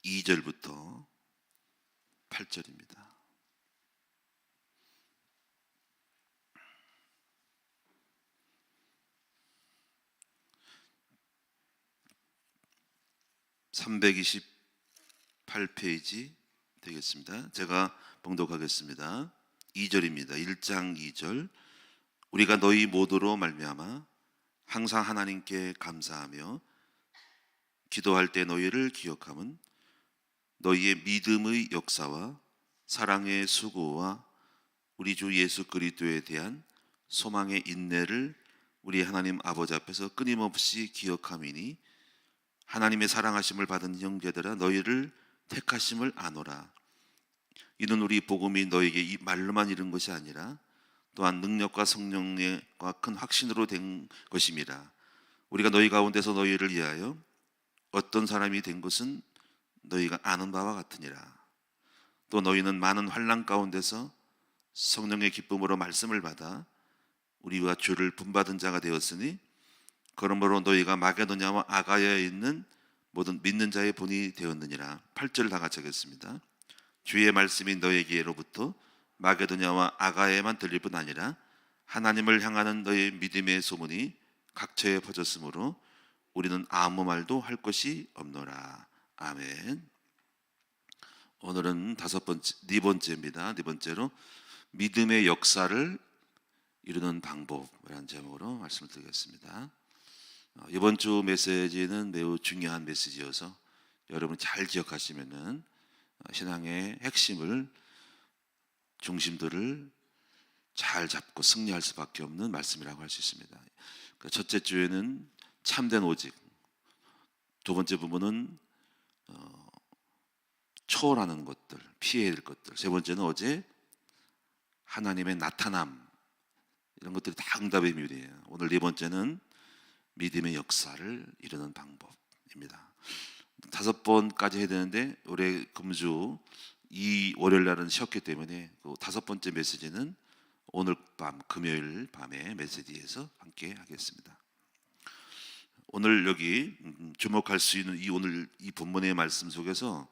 2절부터 8절입니다. (328페이지) 되겠습니다. 제가 봉독하겠습니다. 2절입니다. 1장 2절. 우리가 너희 모두로 말미암아 항상 하나님께 감사하며 기도할 때 너희를 기억함은 너희의 믿음의 역사와 사랑의 수고와 우리 주 예수 그리스도에 대한 소망의 인내를 우리 하나님 아버지 앞에서 끊임없이 기억함이니 하나님의 사랑하심을 받은 형제들아 너희를 택하심을 아노라. 이는 우리 복음이 너에게 이 말로만 이른 것이 아니라 또한 능력과 성령과 큰 확신으로 된 것임이라. 우리가 너희 가운데서 너희를 위하여 어떤 사람이 된 것은 너희가 아는 바와 같으니라. 또 너희는 많은 환난 가운데서 성령의 기쁨으로 말씀을 받아 우리와 주를 본받은 자가 되었으니 그러므로 너희가 마게도냐와 아가야에 있는 모든 믿는 자의 본이 되었느니라. 8절 다 같이 하겠습니다. 주의 말씀이 너희에게로부터 마게도냐와 아가야에만 들릴 뿐 아니라 하나님을 향하는 너희 믿음의 소문이 각처에 퍼졌으므로 우리는 아무 말도 할 것이 없노라. 아멘. 오늘은 네 번째입니다. 네 번째로 믿음의 역사를 이루는 방법이라는 제목으로 말씀을 드리겠습니다. 이번 주 메시지는 매우 중요한 메시지여서 여러분 잘 기억하시면은 신앙의 핵심을 중심들을 잘 잡고 승리할 수밖에 없는 말씀이라고 할 수 있습니다. 첫째 주에는 참된 오직, 두 번째 부분은 초월하는 것들, 피해야 될 것들, 세 번째는 어제 하나님의 나타남, 이런 것들이 다 응답의 비밀이에요. 오늘 네 번째는 믿음의 역사를 이루는 방법입니다. 5번까지 해야 되는데 올해 금주 이 월요일 날은 쉬었기 때문에 그 5번째 메시지는 오늘 밤 금요일 밤에 메시지에서 함께 하겠습니다. 오늘 여기 주목할 수 있는 오늘 이 본문의 말씀 속에서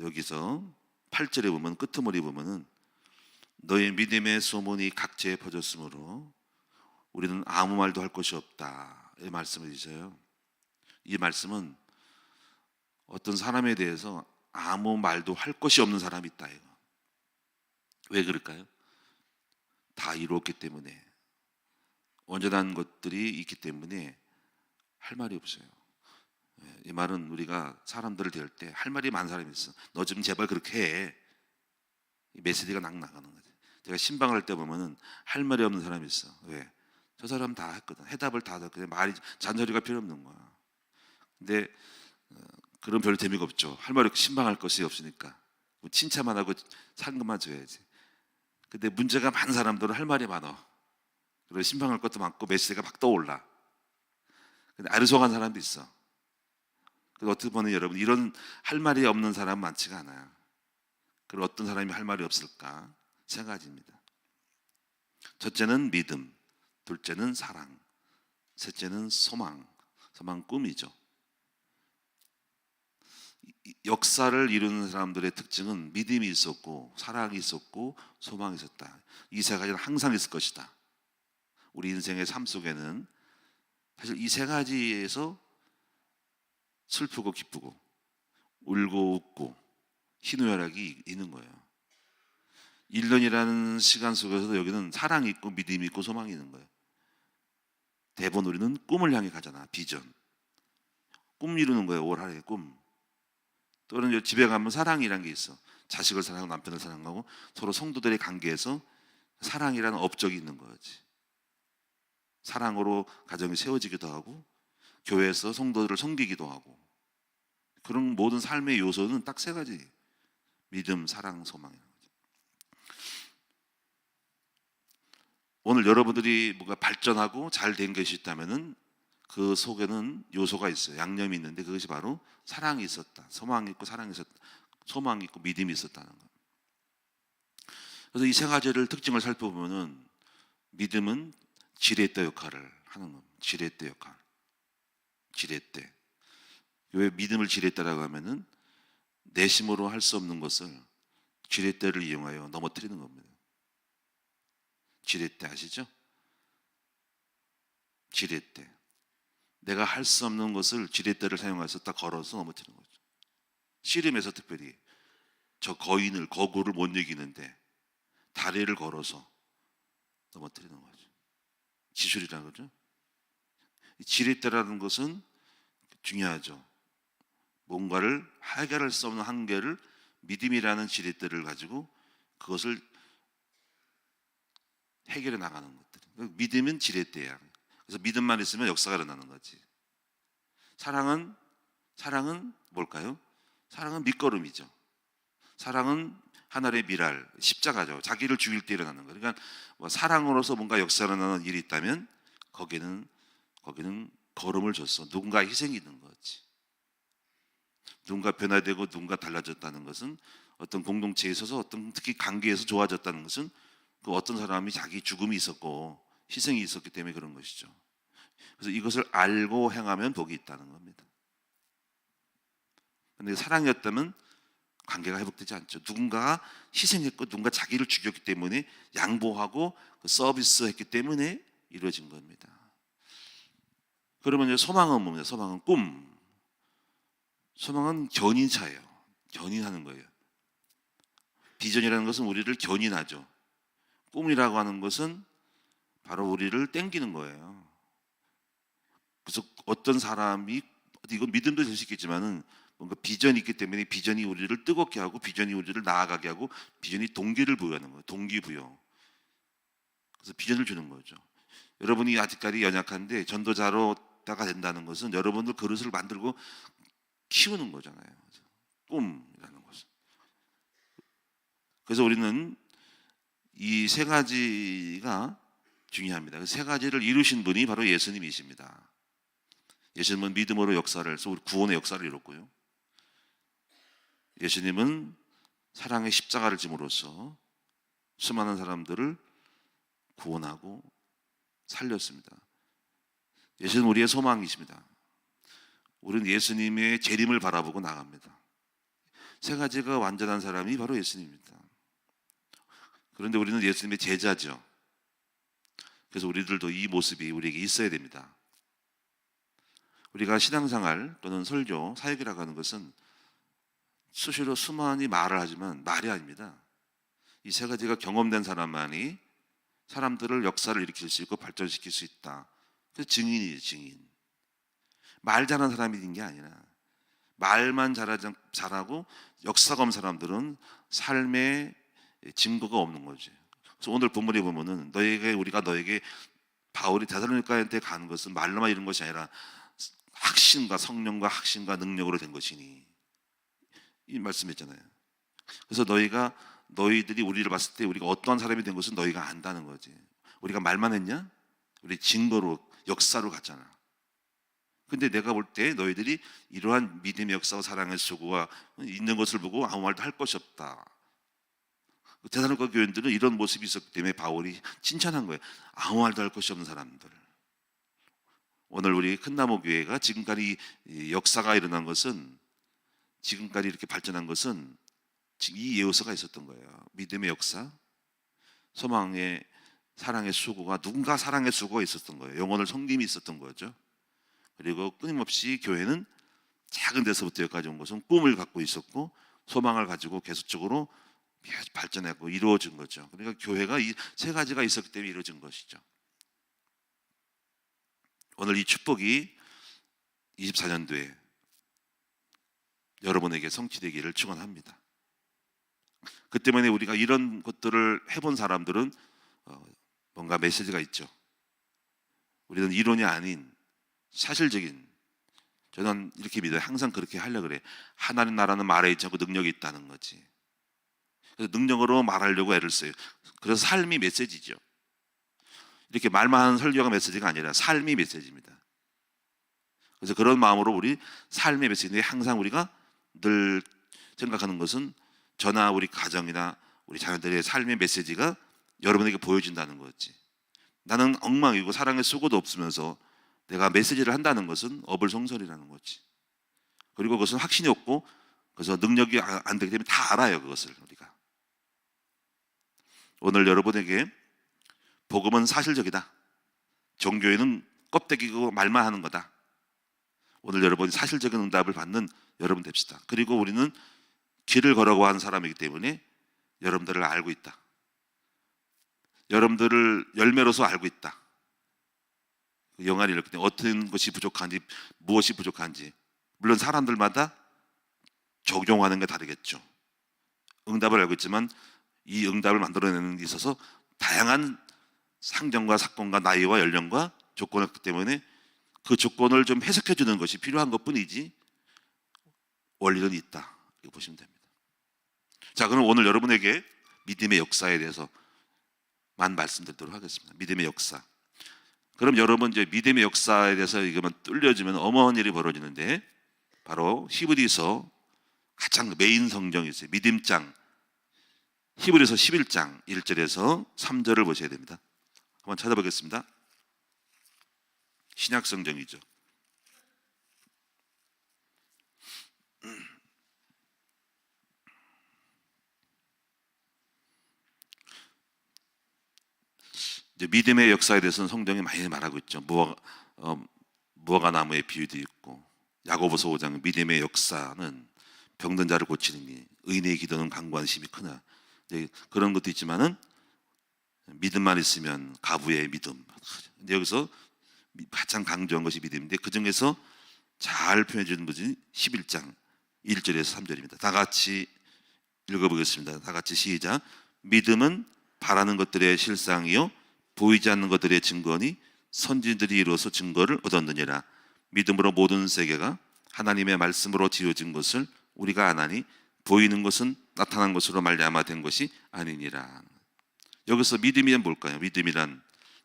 여기서 8절에 보면 끄트머리 보면은 너의 믿음의 소문이 각처에 퍼졌으므로 우리는 아무 말도 할 것이 없다, 이 말씀을 주세요. 이 말씀은 어떤 사람에 대해서 아무 말도 할 것이 없는 사람이 있다, 이거. 왜 그럴까요? 다 이루었기 때문에, 온전한 것들이 있기 때문에 할 말이 없어요. 이 말은 우리가 사람들을 대할 때 할 말이 많은 사람이 있어. 너 좀 제발 그렇게 해. 이 메시지가 막 나가는 거지. 제가 신방할 때 보면은 할 말이 없는 사람이 있어. 왜? 저 사람 다 했거든. 해답을 다 했거든. 말이 잔소리가 필요 없는 거야. 근데 그런 별로 재미가 없죠. 할 말이 신방할 것이 없으니까 칭찬만 하고 상금만 줘야지. 근데 문제가 많은 사람들은 할 말이 많아. 그리고 신방할 것도 많고 메시지가 막 떠올라. 근데 아르송한 사람도 있어. 그래서 어떻게 보면 여러분, 이런 할 말이 없는 사람 많지가 않아요. 그리고 어떤 사람이 할 말이 없을까? 세 가지입니다. 첫째는 믿음, 둘째는 사랑, 셋째는 소망. 소망, 꿈이죠. 역사를 이루는 사람들의 특징은 믿음이 있었고 사랑이 있었고 소망이 있었다. 이 세 가지는 항상 있을 것이다. 우리 인생의 삶 속에는 사실 이 세 가지에서 슬프고 기쁘고 울고 웃고 희노애락이 있는 거예요. 1년이라는 시간 속에서도 여기는 사랑이 있고 믿음이 있고 소망이 있는 거예요. 대부분 우리는 꿈을 향해 가잖아. 비전, 꿈 이루는 거예요. 올 한해 꿈. 또는 집에 가면 사랑이라는 게 있어. 자식을 사랑하고 남편을 사랑하고 서로 성도들의 관계에서 사랑이라는 업적이 있는 거지. 사랑으로 가정이 세워지기도 하고 교회에서 성도들을 섬기기도 하고, 그런 모든 삶의 요소는 딱 세 가지. 믿음, 사랑, 소망이라는 거죠. 오늘 여러분들이 뭔가 발전하고 잘 된 것이 있다면은 그 속에는 요소가 있어요. 양념이 있는데 그것이 바로 사랑이 있었다, 소망이 있고 사랑이 있었다, 소망이 있고 믿음이 있었다는 것. 그래서 이 세 가지를 특징을 살펴보면은 믿음은 지렛대 역할을 하는 겁니다. 지렛대 역할. 지렛대. 왜 믿음을 지렛대라고 하면은 내심으로 할 수 없는 것을 지렛대를 이용하여 넘어뜨리는 겁니다. 지렛대 아시죠? 지렛대. 내가 할 수 없는 것을 지렛대를 사용해서 딱 걸어서 넘어뜨리는 거죠. 씨름에서 특별히 저 거구를 못 이기는데 다리를 걸어서 넘어뜨리는 거죠. 기술이라는 거죠. 지렛대라는 것은 중요하죠. 뭔가를 해결할 수 없는 한계를 믿음이라는 지렛대를 가지고 그것을 해결해 나가는 것들. 믿음은 지렛대야. 그래서 믿음만 있으면 역사가 일어나는 거지. 사랑은 뭘까요? 사랑은 밑거름이죠. 사랑은 하나의 미랄, 십자가죠. 자기를 죽일 때 일어나는 거예요. 그러니까 뭐 사랑으로서 뭔가 역사가 일어나는 일이 있다면 거기는 걸음을 줬어. 누군가 희생이 있는 거지. 누군가 변화되고 누군가 달라졌다는 것은 어떤 공동체에 있어서 어떤 특히 관계에서 좋아졌다는 것은 그 어떤 사람이 자기 죽음이 있었고 희생이 있었기 때문에 그런 것이죠. 그래서 이것을 알고 행하면 복이 있다는 겁니다. 그런데 사랑이었다면 관계가 회복되지 않죠. 누군가가 희생했고 누군가 자기를 죽였기 때문에 양보하고 서비스했기 때문에 이루어진 겁니다. 그러면 이제 소망은 뭡니까? 소망은 꿈. 소망은 견인차예요. 견인하는 거예요. 비전이라는 것은 우리를 견인하죠. 꿈이라고 하는 것은 바로 우리를 땡기는 거예요. 그래서 어떤 사람이 이건 믿음도 될 수 있겠지만은 뭔가 비전이 있기 때문에 비전이 우리를 뜨겁게 하고 비전이 우리를 나아가게 하고 비전이 동기를 부여하는 거예요. 동기부여. 그래서 비전을 주는 거죠. 여러분이 아직까지 연약한데 전도자로다가 된다는 것은 여러분들 그릇을 만들고 키우는 거잖아요. 꿈이라는 것은. 그래서 우리는 이 세 가지가 중요합니다. 그 세 가지를 이루신 분이 바로 예수님이십니다. 예수님은 믿음으로 역사를, 구원의 역사를 이뤘고요. 예수님은 사랑의 십자가를 짐으로써 수많은 사람들을 구원하고 살렸습니다. 예수님은 우리의 소망이십니다. 우리는 예수님의 재림을 바라보고 나갑니다. 세 가지가 완전한 사람이 바로 예수님입니다. 그런데 우리는 예수님의 제자죠. 그래서 우리들도 이 모습이 우리에게 있어야 됩니다. 우리가 신앙생활 또는 설교, 사역이라고 하는 것은 수시로 수많이 말을 하지만 말이 아닙니다. 이 세 가지가 경험된 사람만이 사람들을 역사를 일으킬 수 있고 발전시킬 수 있다. 그래서 증인이에요, 증인. 말 잘하는 사람이 있는 게 아니라 말만 잘하고 역사가 없는 사람들은 삶의 증거가 없는 거지. 그래서 오늘 본문에 보면은 우리가 너에게 바울이 데살로니가한테 가는 것은 말로만 이런 것이 아니라 확신과 성령과 확신과 능력으로 된 것이니 이 말씀했잖아요. 그래서 너희들이 우리를 봤을 때 우리가 어떠한 사람이 된 것은 너희가 안다는 거지. 우리가 말만 했냐? 우리 증거로 역사로 갔잖아. 근데 내가 볼 때 너희들이 이러한 믿음의 역사와 사랑의 수고가 있는 것을 보고 아무 말도 할 것이 없다. 데살로니가 교인들은 이런 모습이 있었기 때문에 바울이 칭찬한 거예요. 아무 말도 할 것이 없는 사람들. 오늘 우리 큰나무 교회가 지금까지 역사가 일어난 것은, 지금까지 이렇게 발전한 것은 이 예우서가 있었던 거예요. 믿음의 역사, 소망의, 사랑의 수고가, 누군가 사랑의 수고가 있었던 거예요. 영혼을 섬김이 있었던 거죠. 그리고 끊임없이 교회는 작은 데서부터 여기까지 온 것은 꿈을 갖고 있었고 소망을 가지고 계속적으로 발전하고 이루어진 거죠. 그러니까 교회가 이 세 가지가 있었기 때문에 이루어진 것이죠. 오늘 이 축복이 24년도에 여러분에게 성취되기를 축원합니다. 그 때문에 우리가 이런 것들을 해본 사람들은 뭔가 메시지가 있죠. 우리는 이론이 아닌 사실적인, 저는 이렇게 믿어요. 항상 그렇게 하려고 그래. 하나님 나라는 말에 있지 않고 능력이 있다는 거지. 그래서 능력으로 말하려고 애를 써요. 그래서 삶이 메시지죠. 이렇게 말만 하는 설교가 메시지가 아니라 삶이 메시지입니다. 그래서 그런 마음으로 우리 삶의 메시지인데, 항상 우리가 늘 생각하는 것은 저나 우리 가정이나 우리 자녀들의 삶의 메시지가 여러분에게 보여진다는 거지. 나는 엉망이고 사랑의 수고도 없으면서 내가 메시지를 한다는 것은 어불성설이라는 거지. 그리고 그것은 확신이 없고 그래서 능력이 안 되기 때문에 다 알아요, 그것을 우리가. 오늘 여러분에게 복음은 사실적이다. 종교에는 껍데기고 말만 하는 거다. 오늘 여러분이 사실적인 응답을 받는 여러분 됩시다. 그리고 우리는 길을 걸어가는 사람이기 때문에 여러분들을 알고 있다. 여러분들을 열매로서 알고 있다. 영안이 이렇기 때문에 어떤 것이 부족한지, 무엇이 부족한지, 물론 사람들마다 적용하는 게 다르겠죠. 응답을 알고 있지만 이 응답을 만들어내는 데 있어서 다양한 상정과 사건과 나이와 연령과 조건이 있기 때문에 그 조건을 좀 해석해 주는 것이 필요한 것뿐이지 원리는 있다, 이렇게 보시면 됩니다. 자, 그럼 오늘 여러분에게 믿음의 역사에 대해서만 말씀드리도록 하겠습니다. 믿음의 역사. 그럼 여러분 이제 믿음의 역사에 대해서 이거만 뚫려지면 어마어마한 일이 벌어지는데, 바로 히브리서 가장 메인 성경이 있어요. 믿음장. 히브리서 11장 1절에서 3절을 보셔야 됩니다. 한번 찾아보겠습니다. 신약 성경이죠. 이제 믿음의 역사에 대해서는 성경이 많이 말하고 있죠. 무화과 나무의 비유도 있고, 야고보서 5장 믿음의 역사는 병든 자를 고치느니 의인의 기도는 강구하심이 크나, 그런 것도 있지만은 믿음만 있으면 가부의 믿음. 여기서 가장 강조한 것이 믿음인데, 그 중에서 잘 표현해 주는 것이 11장 1절에서 3절입니다. 다 같이 읽어보겠습니다. 다 같이 시작. 믿음은 바라는 것들의 실상이요 보이지 않는 것들의 증거니 선지들이 이루어서 증거를 얻었느니라. 믿음으로 모든 세계가 하나님의 말씀으로 지어진 것을 우리가 아나니 보이는 것은 나타난 것으로 말미암아 된 것이 아니니라. 여기서 믿음이란 뭘까요? 믿음이란,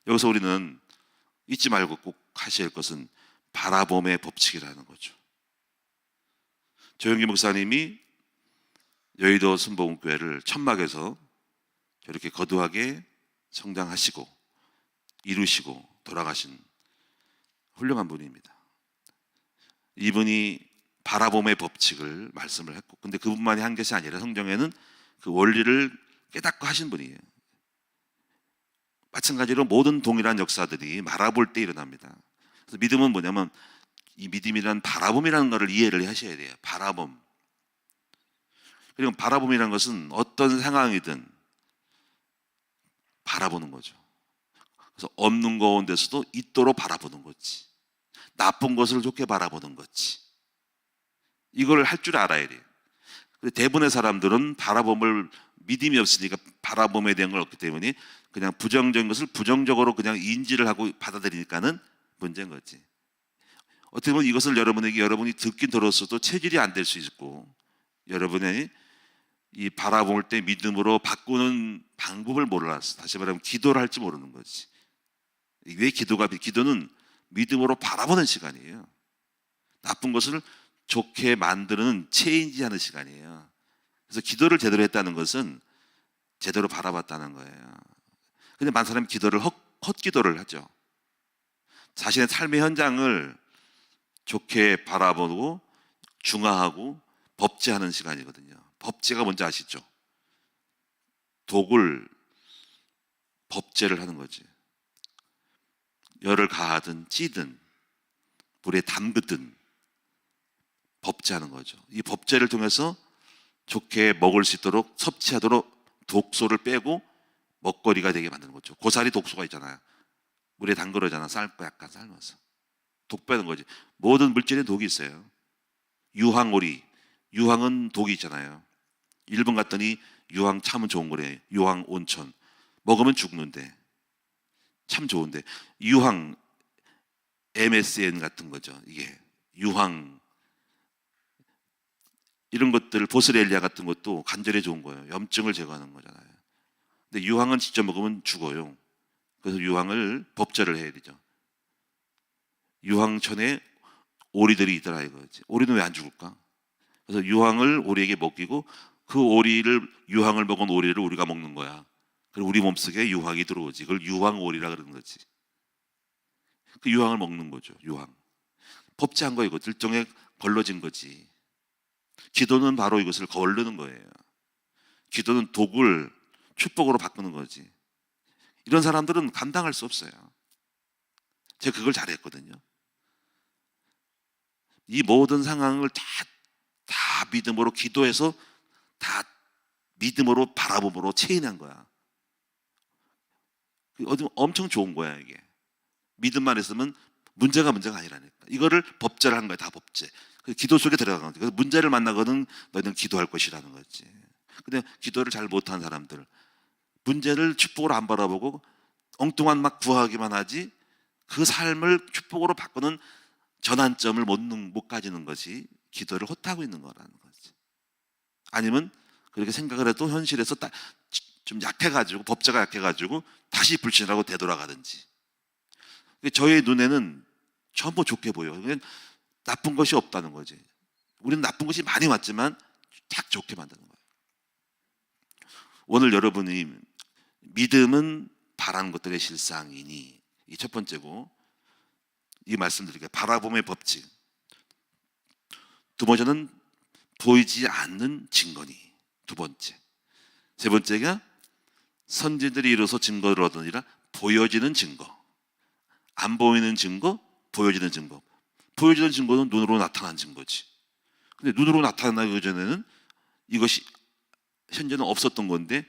여기서 우리는 잊지 말고 꼭 하셔야 할 것은 바라봄의 법칙이라는 거죠. 조영기 목사님이 여의도 순복음교회를 천막에서 저렇게 거두하게 성장하시고 이루시고 돌아가신 훌륭한 분입니다. 이분이 바라봄의 법칙을 말씀을 했고, 근데 그분만이 한 것이 아니라 성경에는 그 원리를 깨닫고 하신 분이에요. 마찬가지로 모든 동일한 역사들이 바라볼 때 일어납니다. 그래서 믿음은 뭐냐면, 이 믿음이란 바라봄이라는 것을 이해를 하셔야 돼요. 바라봄. 그리고 바라봄이라는 것은 어떤 상황이든 바라보는 거죠. 그래서 없는 가운데서도 있도록 바라보는 거지. 나쁜 것을 좋게 바라보는 거지. 이걸 할 줄 알아야 돼요. 대부분의 사람들은 바라봄을, 믿음이 없으니까 바라봄에 대한 걸 없기 때문에 그냥 부정적인 것을 부정적으로 그냥 인지를 하고 받아들이니까는 문제인 거지. 어떻게 보면 이것을 여러분이 듣긴 들었어도 체질이 안 될 수 있고, 여러분이 이 바라볼 때 믿음으로 바꾸는 방법을 몰랐어. 다시 말하면 기도를 할지 모르는 거지. 왜 기도는 믿음으로 바라보는 시간이에요. 나쁜 것을 좋게 만드는 체인지하는 시간이에요. 그래서 기도를 제대로 했다는 것은 제대로 바라봤다는 거예요. 근데 많은 사람이 기도를 헛기도를 하죠. 자신의 삶의 현장을 좋게 바라보고 중화하고 법제하는 시간이거든요. 법제가 뭔지 아시죠? 독을 법제를 하는 거지. 열을 가하든 찌든 물에 담그든 법제하는 거죠. 이 법제를 통해서 좋게 먹을 수 있도록, 섭취하도록 독소를 빼고 먹거리가 되게 만드는 거죠. 고사리 독소가 있잖아요. 물에 담그러잖아. 삶고 약간 삶아서 독 빼는 거지. 모든 물질에 독이 있어요. 유황오리, 유황은 독이 있잖아요. 일본 갔더니 유황 참은 좋은 거래. 유황 온천 먹으면 죽는데 참 좋은데, 유황 MSN 같은 거죠. 이게 유황, 이런 것들, 보스렐리아 같은 것도 관절에 좋은 거예요. 염증을 제거하는 거잖아요. 근데 유황은 직접 먹으면 죽어요. 그래서 유황을 법제를 해야 되죠. 유황천에 오리들이 있더라 이거지. 오리는 왜 안 죽을까? 그래서 유황을 오리에게 먹이고, 그 유황을 먹은 오리를 우리가 먹는 거야. 그리고 우리 몸속에 유황이 들어오지. 그걸 유황오리라 그러는 거지. 그 유황을 먹는 거죠. 유황. 법제한 거 이거. 일종의 걸러진 거지. 기도는 바로 이것을 거르는 거예요. 기도는 독을 축복으로 바꾸는 거지. 이런 사람들은 감당할 수 없어요. 제가 그걸 잘했거든요. 이 모든 상황을 다 믿음으로 기도해서 다 믿음으로 바라봄으로 체인한 거야. 엄청 좋은 거야 이게. 믿음만 있으면 문제가 아니라니까. 이거를 법제를 한 거야. 다 법제. 기도 속에 들어간 거지. 그래서 문제를 만나거든 너희는 기도할 것이라는 거지. 근데 기도를 잘 못한 사람들, 문제를 축복으로 안 바라보고 엉뚱한 막 구하기만 하지, 그 삶을 축복으로 바꾸는 전환점을 못 가지는 것이 기도를 허투하고 있는 거라는 거지. 아니면 그렇게 생각을 해도 현실에서 좀 약해가지고, 법제가 약해가지고 다시 불신하고 되돌아가든지. 저의 눈에는 전부 좋게 보여. 나쁜 것이 없다는 거지. 우리는 나쁜 것이 많이 왔지만 딱 좋게 만드는 거예요. 오늘 여러분이 믿음은 바라는 것들의 실상이니, 이 첫 번째고, 이 말씀드릴게요. 바라봄의 법칙. 두 번째는 보이지 않는 증거니. 두 번째. 세 번째가 선지들이 이뤄서 증거를 얻으니라. 보여지는 증거. 안 보이는 증거, 보여지는 증거. 보여지는 증거는 눈으로 나타난 증거지. 근데 눈으로 나타나기 전에는 이것이 현재는 없었던 건데,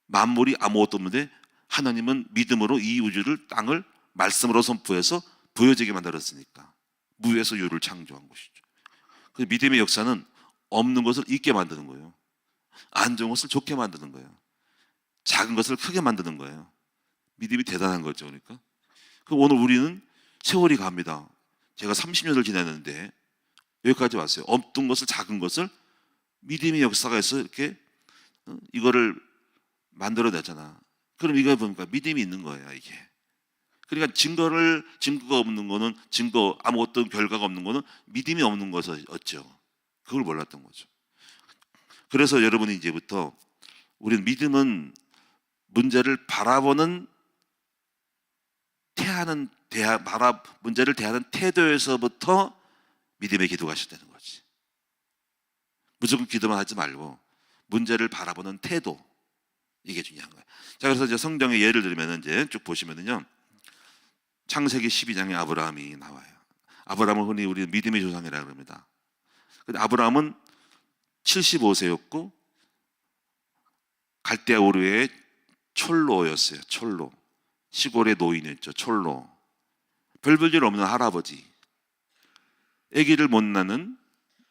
만물이 아무것도 없는데 하나님은 믿음으로 이 우주를, 땅을 말씀으로 선포해서 보여지게 만들었으니까 무에서 유를 창조한 것이죠. 그래서 믿음의 역사는 없는 것을 있게 만드는 거예요. 안 좋은 것을 좋게 만드는 거예요. 작은 것을 크게 만드는 거예요. 믿음이 대단한 거죠. 그러니까 오늘 우리는 세월이 갑니다. 제가 30년을 지냈는데 여기까지 왔어요. 없던 것을, 작은 것을 믿음의 역사가 있어 이렇게 이거를 만들어내잖아. 그럼 이거 보니까 믿음이 있는 거예요, 이게. 그러니까 증거가 없는 거는, 아무것도 결과가 없는 거는 믿음이 없는 것이었죠. 그걸 몰랐던 거죠. 그래서 여러분이 이제부터, 우리는 믿음은 문제를 바라보는 문제를 대하는 태도에서부터 믿음의 기도가 시작되는 거지. 무조건 기도만 하지 말고 문제를 바라보는 태도, 이게 중요한 거예요. 자, 그래서 이제 성경의 예를 들면 이제 쭉 보시면은요, 창세기 12장에 아브라함이 나와요. 아브라함은 흔히 우리 믿음의 조상이라고 합니다. 근데 아브라함은 75세였고 갈대아 우르의 촐로였어요. 촐로. 시골의 노인이었죠. 촐로. 별 볼 일 없는 할아버지. 아기를 못 낳는,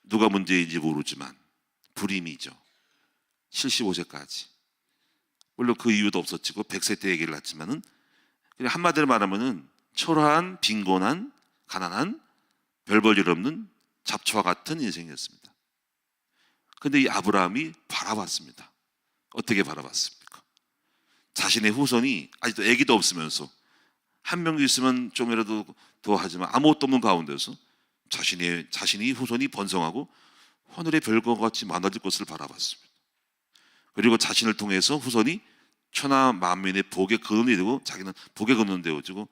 누가 문제인지 모르지만 불임이죠. 75세까지. 물론 그 이유도 없었지고 100세 때 아기를 낳지만은, 그냥 한마디로 말하면은 초라한, 빈곤한, 가난한, 별 볼 일 없는 잡초와 같은 인생이었습니다. 근데 이 아브라함이 바라봤습니다. 어떻게 바라봤습니까? 자신의 후손이 아직도 아기도 없으면서, 한 명도 있으면 좀이라도 더 하지만 아무것도 없는 가운데서 자신이 후손이 번성하고 하늘의 별과 같이 많아질 것을 바라봤습니다. 그리고 자신을 통해서 후손이 천하 만민의 복의 근원이 되고, 자기는 복의 근원 되어지고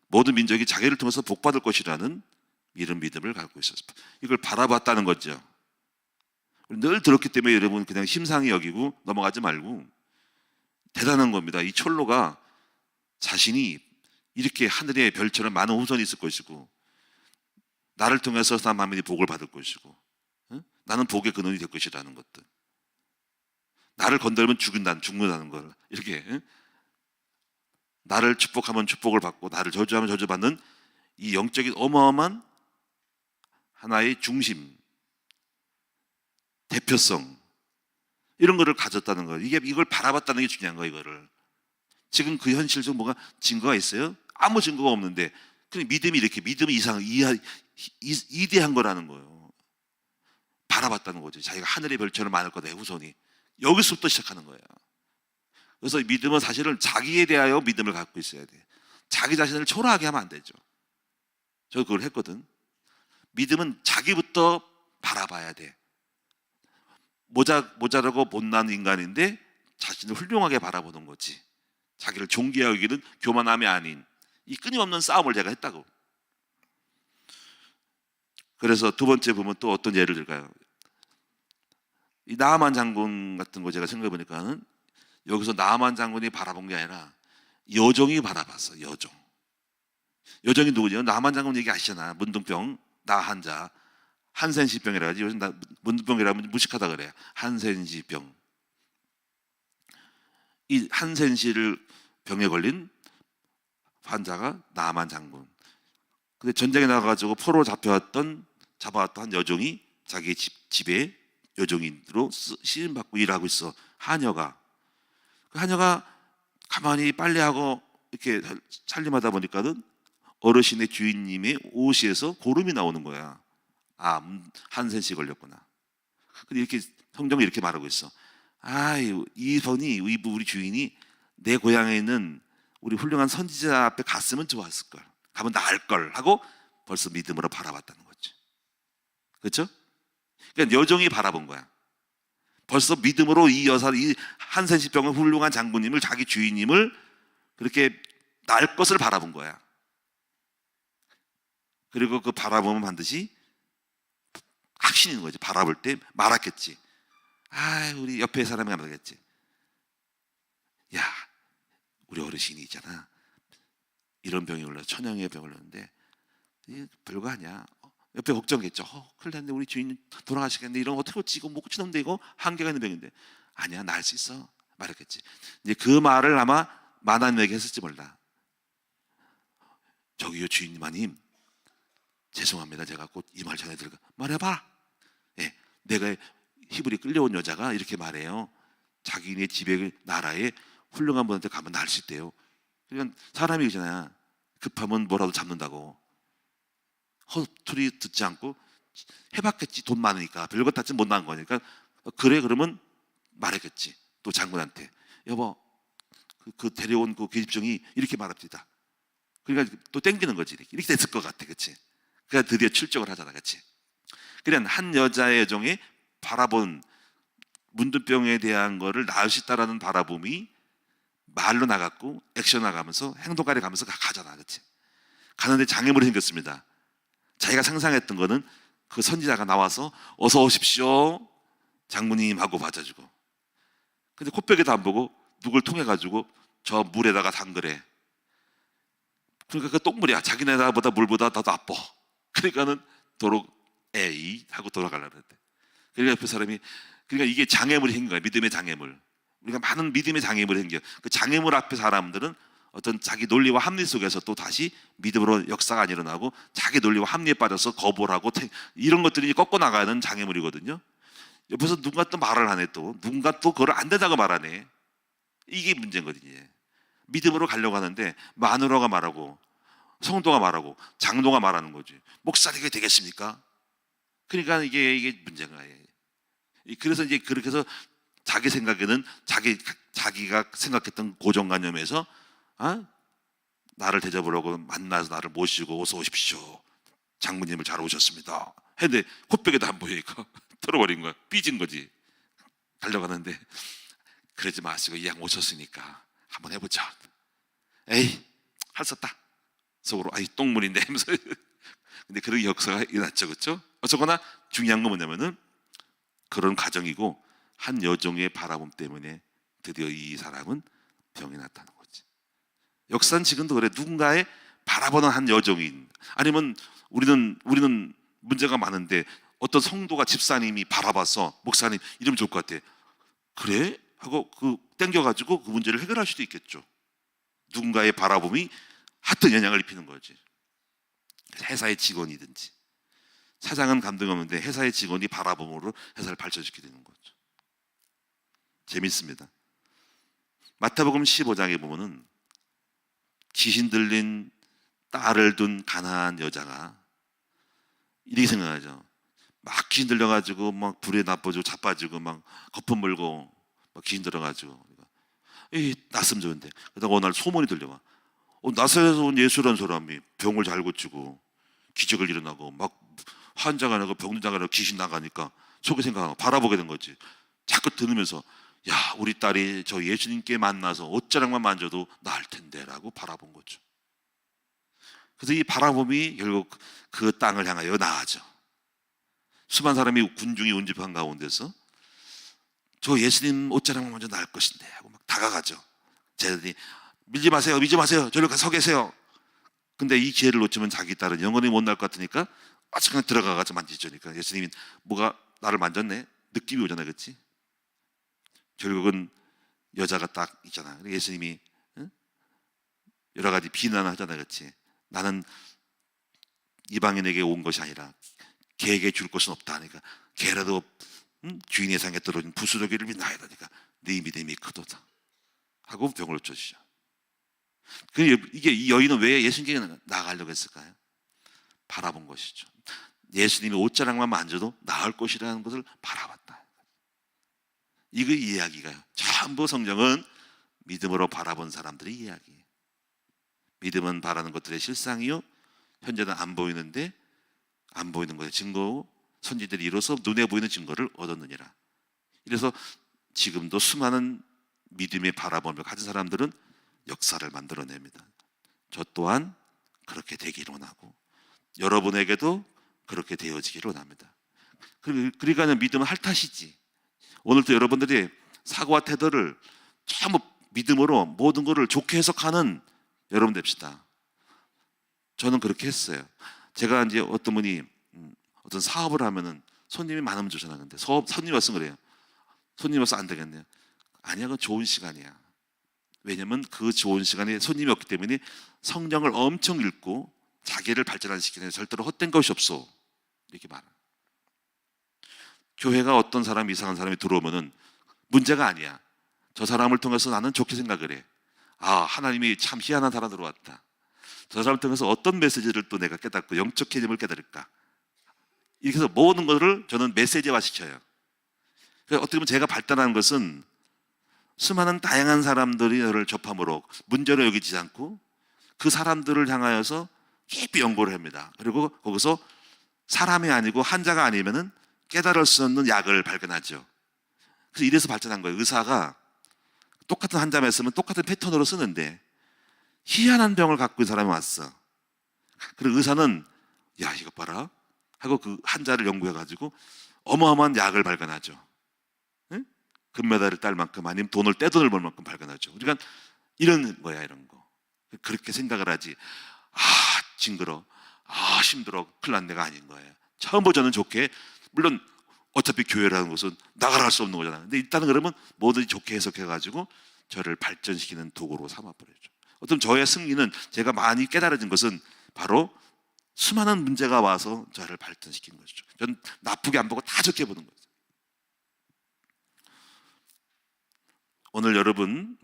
모든 민족이 자기를 통해서 복받을 것이라는 이런 믿음을 갖고 있었습니다. 이걸 바라봤다는 거죠. 늘 들었기 때문에 여러분 그냥 심상히 여기고 넘어가지 말고, 대단한 겁니다. 이 촐로가 자신이 이렇게 하늘의 별처럼 많은 후손이 있을 것이고, 나를 통해서 나 만민이 복을 받을 것이고, 나는 복의 근원이 될 것이라는 것들, 나를 건드리면 죽는다는 걸, 이렇게 나를 축복하면 축복을 받고 나를 저주하면 저주받는 이 영적인 어마어마한 하나의 중심, 대표성, 이런 거를 가졌다는 거예요. 이걸 바라봤다는 게 중요한 거예요. 이거를 지금 그 현실 중 뭐가 증거가 있어요? 아무 증거가 없는데, 그냥 믿음이 이대한 거라는 거예요. 바라봤다는 거죠. 자기가 하늘의 별처럼 많을 거다, 후손이. 여기서부터 시작하는 거예요. 그래서 믿음은 사실은 자기에 대하여 믿음을 갖고 있어야 돼. 자기 자신을 초라하게 하면 안 되죠. 저 그걸 했거든. 믿음은 자기부터 바라봐야 돼. 모자라고 못난 인간인데 자신을 훌륭하게 바라보는 거지. 자기를 존귀하게 여기는 교만함이 아닌 이 끊임없는 싸움을 제가 했다고. 그래서 두 번째 보면 또 어떤 예를 들까요? 이 나아만 장군 같은 거 제가 생각해 보니까는 여기서 나아만 장군이 바라본 게 아니라 여종이 바라봤어. 여종이 누구죠? 나아만 장군 얘기 아시잖아. 문둥병 나한자 한센시병이라 하지. 요즘 문둥병이라면 무식하다 그래. 한센시병. 이 한센시를 병에 걸린 환자가 나아만 장군. 근데 전쟁에 나가가지고 포로 잡혀왔던 한 여종이 자기 집에 여종인으로 시름받고 일하고 있어. 하녀가. 그 하녀가 가만히 빨래하고 이렇게 살림하다 보니까는 어르신의 주인님의 옷에서 고름이 나오는 거야. 아, 한센시 걸렸구나. 근데 이렇게 성경이 이렇게 말하고 있어. 이분이 우리 주인이 내 고향에 있는 우리 훌륭한 선지자 앞에 갔으면 좋았을 걸. 가면 나을 걸 하고 벌써 믿음으로 바라봤다는 거지. 그렇죠? 그러니까 여종이 바라본 거야. 벌써 믿음으로 이 한센시병의 훌륭한 장군님을 자기 주인님을 그렇게 나을 것을 바라본 거야. 그리고 그 바라보면 반드시 확신이 있는 거지. 바라볼 때 말았겠지. 우리 옆에 사람이 말하겠지. 야, 우리 어르신이 있잖아. 이런 병이 걸려, 천연의 병이 걸렸는데 별거 아니야. 옆에 걱정했죠. 큰일 났네. 우리 주인 돌아가시겠네. 이런 거 어떻게 고치? 이거 못 고치는데 이거 한계가 있는 병인데. 아니야, 나을 수 있어. 말했겠지. 이제 그 말을 아마 마나님에게 했을지 몰라. 저기요 주인님, 죄송합니다. 제가 곧 이 말 전해드릴까. 말해봐. 예, 내가 히브리 끌려온 여자가 이렇게 말해요. 자기네 집에 나라에 훌륭한 분한테 가면 나을 수 있대요. 그러니까 사람이 있잖아. 급하면 뭐라도 잡는다고. 허투리 듣지 않고 해봤겠지. 돈 많으니까 별것 다지 못 나은 거니까. 그래 그러면 말했겠지. 또 장군한테 여보 그 데려온 그 계집종이 이렇게 말합니다. 그러니까 또 땡기는 거지. 이렇게 됐을 것 같아. 그치? 그러니까 드디어 출정을 하잖아. 그치? 그냥 한 여자의 여종이 바라본 문둥병에 대한 거를 나을 수 있다라는 바라봄이 말로 나갔고 액션 나가면서 행동까지 가면서 가잖아. 그치? 가는데 장애물이 생겼습니다. 자기가 상상했던 거는 그 선지자가 나와서 어서 오십시오 장모님 하고 맞아주고, 근데 코빼기도 안 보고 누굴 통해 가지고 저 물에다가 담그래. 그러니까 그 똥물이야. 자기네보다 물보다 더 나빠. 그러니까는 도로 에이 하고 돌아가려고 했대. 그러니까 옆에 사람이, 그러니까 이게 장애물이 생긴 거야. 믿음의 장애물. 우리가 많은 믿음의 장애물이 생겨. 그 장애물 앞에 사람들은 어떤 자기 논리와 합리 속에서 또 다시 믿음으로 역사가 안 일어나고 자기 논리와 합리에 빠져서 거부를 하고 이런 것들이 꺾어 나가는 장애물이거든요. 옆에서 누군가 또 말을 하네. 또 누군가 또 그걸 안 된다고 말하네. 이게 문제인 거지. 믿음으로 가려고 하는데 마누라가 말하고 성도가 말하고 장로가 말하는 거지. 목사님이 되겠습니까? 그러니까 이게 문제인 거예요. 그래서 이제 그렇게 해서 자기 생각에는 자기가 생각했던 고정관념에서 나를 대접하려고 만나서 나를 모시고 어서 오십시오. 장모님을 잘 오셨습니다. 했는데 코빼기도 안 보이니까 털어버린 거야. 삐진 거지. 달려가는데 그러지 마시고 이 양 오셨으니까 한번 해보자. 에이 할 수 없다. 속으로 똥물인데 하면서. 근데 그런 역사가 일어났죠. 그렇죠? 어쨌거나 중요한 건 뭐냐면은 그런 가정이고 한 여종의 바라봄 때문에 드디어 이 사람은 병이 났다는 거지. 역사는 지금도 그래. 누군가의 바라보는 한 여종인, 아니면 우리는 문제가 많은데 어떤 성도가 집사님이 바라봐서 목사님 이러면 좋을 것 같아. 그래? 하고 땡겨가지고 그 문제를 해결할 수도 있겠죠. 누군가의 바라봄이 하여튼 영향을 입히는 거지. 회사의 직원이든지. 사장은 감동이 없는데 회사의 직원이 바라봄으로 회사를 발전시키게 되는 거죠. 재밌습니다. 마태복음 15장에 보면은 귀신 들린 딸을 둔 가난한 여자가 이렇게 생각하죠. 막 귀신 들려가지고 막 불에 나빠지고 자빠지고 막 거품 물고 막 귀신 들어가지고 났으면 좋은데, 그러다가 어느 날 소문이 들려와. 나사렛에서 온 예수라는 사람이 병을 잘 고치고 기적을 일어나고 막 환자가 나고 병자가 나고 귀신 나가니까 속에 생각하고 바라보게 된 거지. 자꾸 들으면서 야 우리 딸이 저 예수님께 만나서 옷자락만 만져도 나을 텐데라고 바라본 거죠. 그래서 이 바라봄이 결국 그 땅을 향하여 나아져. 수많은 사람이 군중이 운집한 가운데서 저 예수님 옷자락만 먼저 나을 것인데 하고 막 다가가죠. 제자들이 밀지 마세요, 밀지 마세요, 저리 서 계세요. 근데 이 기회를 놓치면 자기 딸은 영원히 못 날 것 같으니까 그냥 들어가가지고 만지죠. 그러니까 예수님이 뭐가 나를 만졌네? 느낌이 오잖아요, 그렇지? 결국은 여자가 딱 있잖아. 예수님이 응? 여러 가지 비난을 하잖아요, 그렇지? 나는 이방인에게 온 것이 아니라 개에게 줄 것은 없다 하니까 개라도 주인의 상에 떨어진 부스러기를 믿나이다 하니까 네 믿음이 크도다 하고 병을 고쳐주죠. 이게 이 여인은 왜 예수님께 나가려고 했을까요? 바라본 것이죠. 예수님이 옷자락만 만져도 나을 것이라는 것을 바라봤다. 이거 이야기가요. 전부 성경은 믿음으로 바라본 사람들의 이야기예요. 믿음은 바라는 것들의 실상이요, 현재는 안 보이는데 안 보이는 것의 증거고 선지들이 이로써 눈에 보이는 증거를 얻었느니라. 이래서 지금도 수많은 믿음의 바라봄을 가진 사람들은 역사를 만들어냅니다. 저 또한 그렇게 되기를 원하고 여러분에게도 그렇게 되어지기를 원합니다. 그러니까 믿음은 핥아시지. 오늘도 여러분들이 사고와 태도를 전부 믿음으로 모든 것을 좋게 해석하는 여러분 됩시다. 저는 그렇게 했어요. 제가 이제 어떤 분이 어떤 사업을 하면은 손님이 많으면 좋잖아. 근데 손님 왔으면 그래요. 손님 와서 안 되겠네요. 아니야, 그건 좋은 시간이야. 왜냐면 그 좋은 시간에 손님이 없기 때문에 성경을 엄청 읽고 자기를 발전시키는 절대로 헛된 것이 없어. 이렇게 말해. 교회가 어떤 사람 이상한 사람이 들어오면은 문제가 아니야. 저 사람을 통해서 나는 좋게 생각을 해. 아, 하나님이 참 희한한 사람 들어왔다. 저 사람을 통해서 어떤 메시지를 또 내가 깨닫고 영적 개념을 깨달을까. 이렇게 해서 모든 것을 저는 메시지화 시켜요. 그러니까 어떻게 보면 제가 발달하는 것은 수많은 다양한 사람들이 저를 접함으로 문제로 여기지 않고 그 사람들을 향하여서 깊이 연구를 합니다. 그리고 거기서 사람이 아니고 환자가 아니면은 깨달을 수 없는 약을 발견하죠. 그래서 이래서 발전한 거예요. 의사가 똑같은 환자만 있으면 똑같은 패턴으로 쓰는데 희한한 병을 갖고 있는 사람이 왔어. 그리고 의사는 야, 이것 봐라 하고 그 환자를 연구해가지고 어마어마한 약을 발견하죠. 응? 금메달을 딸 만큼 아니면 떼돈을 벌 만큼 발견하죠. 그러니까 이런 거야, 이런 거. 그렇게 생각을 하지. 아, 징그러. 아, 힘들어. 큰일 난 내가 아닌 거예요. 처음부터 저는 좋게, 물론 어차피 교회라는 것은 나가라 할 수 없는 거잖아요. 근데 일단은 그러면 뭐든지 좋게 해석해가지고 저를 발전시키는 도구로 삼아버렸죠. 어떤 저의 승리는 제가 많이 깨달아진 것은 바로 수많은 문제가 와서 저를 발전시킨 것이죠. 저는 나쁘게 안 보고 다 좋게 보는 거죠. 오늘 여러분,